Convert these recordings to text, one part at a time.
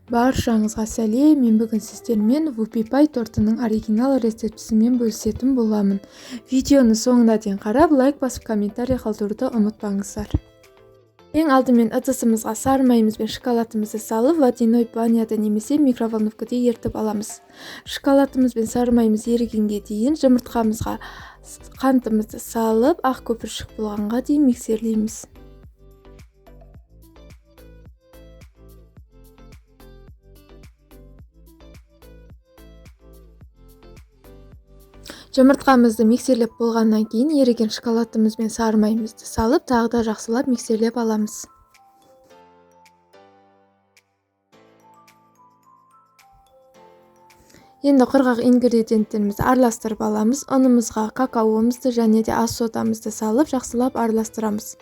Баршаңызға сәлем, мен бүгін сіздермен Whoopie Pie тортының оригинал рецептісімен бөлісетін боламын. Видеоны соңына дейін қарап, лайк басып, комментарий қалдыруды ұмытпаңыздар. Ең алдымен ыдысымызға сары майымыз бен шоколадымызды салып, водяной баняда немесе микроволновкада ерітіп аламыз. Шоколадымыз бен сары майымыз ерігенге дейін жұмыртқамызға қантымызды салып, ақ көпіршік болғанға дейін миксерлейміз. Жұмыртқамызды миксерлеп болғаннан кейін еріген шоколадымыз бен сары майымызды салып, тағы да жақсылап миксерлеп аламыз. Енді құрғақ ингредиенттерімізді араластырып аламыз. Ұнымызға какаомызды және де ас содамызды салып, жақсылап араластырамыз.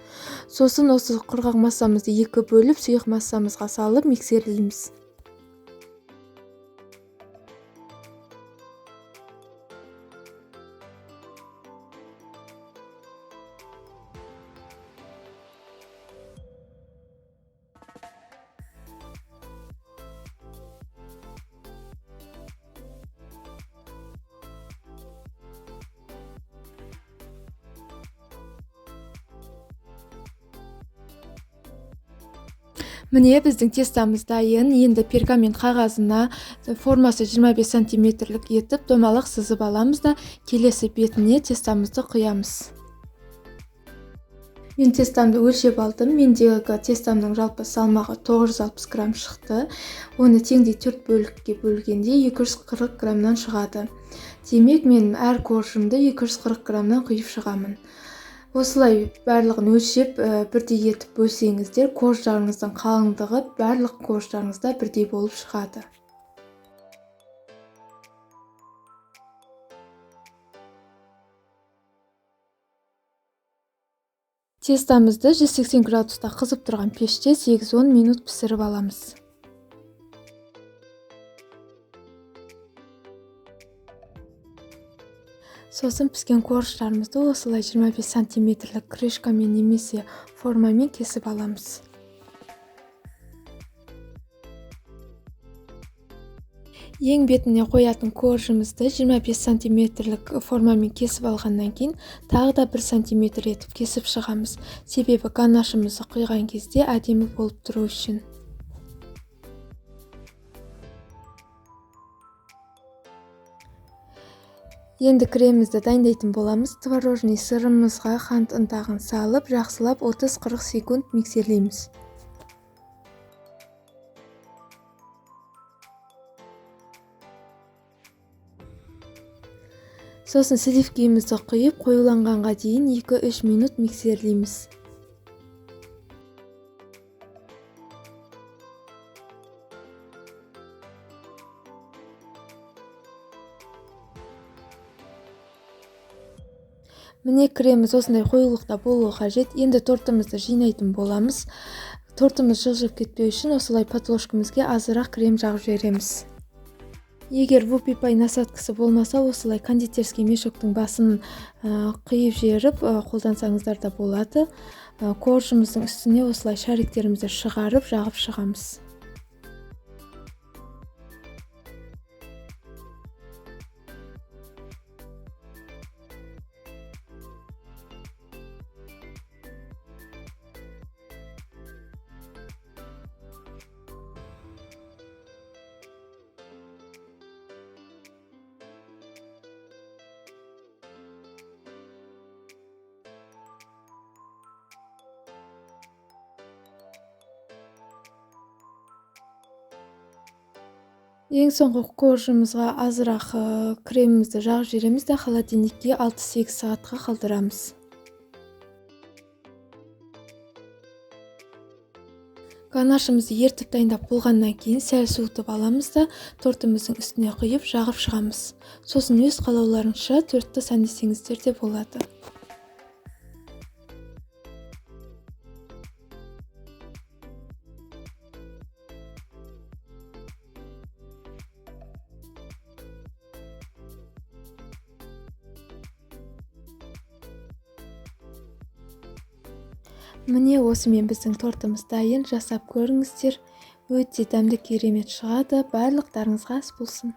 Сосын осы құрғақ массамызды екі бөліп, сұйық массамызға салып миксерлейміз. Міне біздің тестамыз дайын. Енді пергамент қағазына формасы 25 сантиметрлік етіп домалақ сызып аламыз да келесі бетіне тестамызды құямыз. Мен тестамды өлшеп алдым. Мендегі тестамның жалпы салмағы 960 грамм шықты. Оны теңдей 4 бөлікке бөлгенде 240 граммнан шығады. Демек, мен әр коржымды 240 граммнан құйып шығамын. Осылай барлығын өлшеп бірдей етіп бөлсеңіздер, корждарыңыздың қалыңдығы барлық корждарыңызда бірдей болып шығады. Тестамызды 180 градуста қызып тұрған пеште 8-10 минут пісіріп аламыз. Сосын піскен корждарымызды осылай 25 сантиметрлік крышкамен немесе формамен кесіп аламыз. Ең бетіне қоятын коржымызды 25 сантиметрлік формамен кесіп алғаннан кейін тағы да 1 сантиметр етіп кесіп шығамыз. Себебі ганашымызды құйған кезде әдемі болып тұру үшін. Енді кремімізді дайындайтын боламыз. Творожный сырымызға қант ұнтағын салып, жақсылап 30-40 секунд миксерлейміз. Сосын сливкімізді құйып, қоюланғанға дейін 2-3 минут миксерлейміз. Міне креміміз осындай қоюлықта болуы қажет. Енді тортымызды жинайтын боламыз. Тортымыз жылжып кетпеу үшін осылай подложкамызға азырақ крем жағып жібереміз. Егер Whoopie Pie насадкасы болмаса, осылай кондитерский мешоктың басын қиып жіберіп қолдансаңыздар да болады. Коржымыздың үстіне осылай шариктерімізді шығарып жағып шығамыз. Ең соңғы коржымызға азырақ кремімізді жағып жібереміз де холодильникке 6-8 сағатқа қалдырамыз. Ганашымызды ертіп дайындап болғаннан кейін сәл суытып аламыз да тортымыздың үстіне құйып жағып шығамыз. Сосын өз қалауларыңызша тортты сәндесеңіздер де болады. Міне осымен біздің тортымыз дайын, жасап көріңіздер. Өте дәмді керемет шығады. Барлықтарыңызға ас болсын.